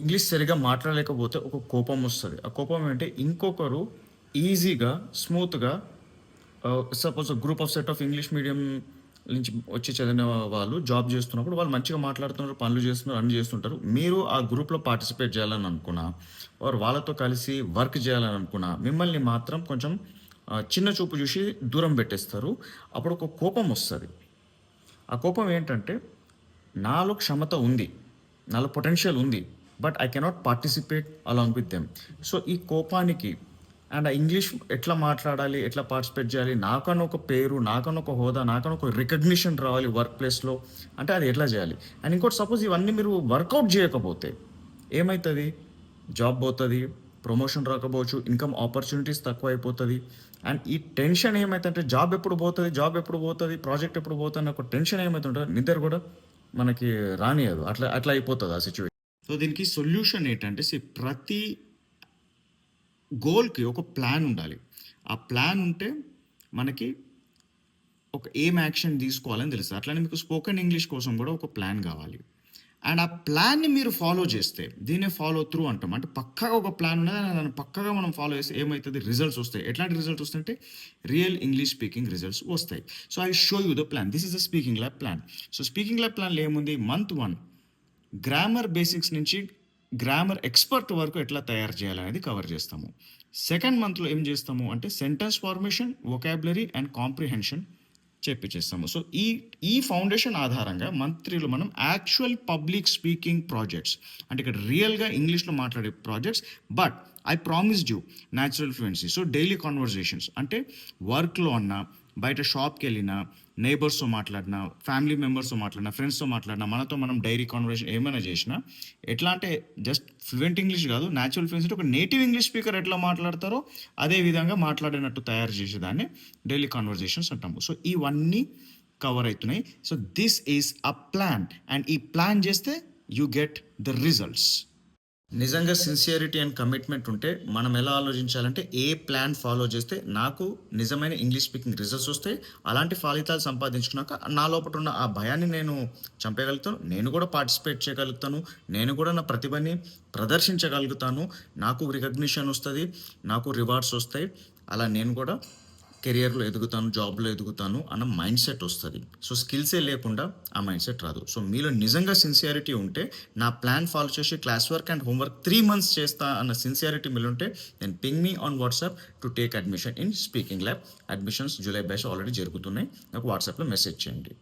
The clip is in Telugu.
ఇంగ్లీష్ సరిగ్గా మాట్లాడలేకపోతే ఒక కోపం వస్తది. ఆ కోపం ఏంటి ఇంకొకరు ఈజీగా, స్మూత్‌గా suppose group of set of English medium నుంచి వచ్చి చదివిన వాళ్ళు జాబ్ జేస్తున్నప్పుడు వాళ్ళు మంచిగా మాట్లాడుతున్నారు, పనులు జేస్తున్నారు, అన్నీ జేస్తుంటారు. మీరు ఆ గ్రూప్‌లో పార్టిసిపేట్ చేయాలని అనుకున్నా, ఆర్ వాళ్ళతో కలిసి వర్క్ చేయాలని అనుకున్నా, మిమ్మల్ని మాత్రం కొంచెం చిన్న చూపు జూసి దూరం బెట్టేస్తారు. అప్పుడు ఒక కోపం వస్తది. ఆ కోపం ఏంటంటే, నాలో క్షమత ఉంది. నాలో పొటెన్షియల్ ఉంది. But I cannot participate along with them. So, ఈ కోపానికి అండ్ ఆ ఇంగ్లీష్ ఎట్లా మాట్లాడాలి? ఎట్లా పార్టిసిపేట్ చేయాలి? నాకన్నా ఒక పేరు, నాకన్నా ఒక హోదా, నాకన్నా ఒక రికగ్నిషన్ రావాలి వర్క్ ప్లేస్‌లో. అంటే అది ఎట్లా చేయాలి? అండ్ ఇంకోటి సపోజ్ ఇవన్నీ మీరు వర్కౌట్ చేయకపోతే ఏమైతది? జాబ్ పోతది. ప్రమోషన్ రాకపోవచ్చు. ఇన్‌కమ్ ఆపర్చునిటీస్ తక్కువైపోతది. అండ్ ఈ టెన్షన్ ఏమైతంటే జాబ్ ఎప్పుడు పోతది? జాబ్ ఎప్పుడు పోతది? ప్రాజెక్ట్ ఎప్పుడు పోతది? అన్న ఒక టెన్షన్ ఏమైతుంటదో నిద్ర కూడా మనకి రానీయదు. అట్లా అట్లా అయిపోతది ఆ సిట్యుయేషన్. సో, దీనికి సొల్యూషన్ ఏంటంటే ప్రతి గోల్‌కి ఒక ప్లాన్ ఉండాలి. ఆ ప్లాన్ ఉంటే మనకి ఒక ఏం యాక్షన్ తీసుకోవాలని తెలుస్తది. అట్లనే మీకు స్పోకెన్ ఇంగ్లీష్ కోసం కూడా ఒక ప్లాన్ కావాలి. అండ్ ఆ ప్లాన్‌ని మీరు ఫాలో చేస్తే దీన్నే ఫాలో త్రూ అంటాం. అంటే పక్కాగా ఒక ప్లాన్ ఉన్నది. దాన్ని పక్కాగా మనం ఫాలో చేస్తే ఏమైతది రిజల్ట్స్ వస్తాయి. ఎట్లాంటి రిజల్ట్స్ వస్తాయంటే రియల్ ఇంగ్లీష్ స్పీకింగ్ రిజల్ట్స్ వస్తాయి. So, I show you the plan. This is the speaking lab plan. So, speaking lab ప్లాన్‌లో ఏముంది? మంత్ 1 గ్రామర్ బేసిక్స్ నుంచి గ్రామర్ ఎక్స్‌పర్ట్ వరకు ఎట్లా తయారు చేయాలనేది కవర్ చేస్తాము. సెకండ్ మంత్‌లో ఏం చేస్తాము అంటే sentence formation, vocabulary and comprehension చేపిచ్చేస్తాము. సో, ఈ ఈ ఫౌండేషన్ ఆధారంగా మంత్ 3లో మనం యాక్చువల్ పబ్లిక్ స్పీకింగ్ ప్రాజెక్ట్స్ అంటే ఇక్కడ రియల్‌గా ఇంగ్లీష్‌లో మాట్లాడే projects. But I promised you natural fluency. So, daily conversations అంటే వర్క్‌లో అన్నా, బయట షాప్‌కెళ్ళినా, నైబర్స్‌తో మాట్లాడినా, ఫ్యామిలీ మెంబర్స్‌తో మాట్లాడినా, ఫ్రెండ్స్‌తో మాట్లాడినా, మనతో మనం డైరీ కన్వర్జేషన్ ఏమైనా చేసినా ఎట్లా అంటే జస్ట్ ఫ్లూయెంట్ ఇంగ్లీష్ కాదు, న్యాచురల్ ఫ్లూయెన్సీ అంటే ఒక నేటివ్ ఇంగ్లీష్ స్పీకర్ ఎట్లా మాట్లాడతారో అదే విధంగా మాట్లాడినట్టు తయారు చేసేదాన్ని డైలీ కన్వర్జేషన్స్ అంటాము. సో, ఇవన్నీ కవర్ అవుతున్నాయి. So, this is a plan and ఈ ప్లాన్ చేస్తే యూ గెట్ ద రిజల్ట్స్. నిజంగా సిన్సియరిటీ అండ్ కమిట్మెంట్ ఉంటే మనం ఎలా ఆలోచించాలంటే ఏ ప్లాన్ ఫాలో చేస్తే నాకు నిజమైన ఇంగ్లీష్ స్పీకింగ్ రిజల్ట్స్ వస్తాయి. అలాంటి ఫలితాలు సంపాదించుకున్నాక నా లోపట ఉన్న ఆ భయాన్ని నేను చంపేయగలుగుతాను. నేను కూడా పార్టిసిపేట్ చేయగలుగుతాను. నేను కూడా నా ప్రతిభని ప్రదర్శించగలుగుతాను. నాకు రికగ్నిషన్ వస్తది. నాకు రివార్డ్స్ వస్తాయి. అలా నేను కూడా కెరియర్‌లో ఎదుగుతాను, జాబ్‌లో ఎదుగుతాను అన్న మైండ్ సెట్ వస్తది. సో, స్కిల్సే లేకుండా ఆ మైండ్ సెట్ రాదు. సో, మీలో నిజంగా సిన్సియారిటీ ఉంటే నా ప్లాన్ ఫాలో చేసి class work and homework 3 months చేస్తా అన్న సిన్సియారిటీ మీలో ఉంటే then ping me on WhatsApp to take admission in speaking lab. Admissions July batch already జరుగుతున్నాయి. నాకు వాట్సాప్‌లో మెసేజ్ చేయండి.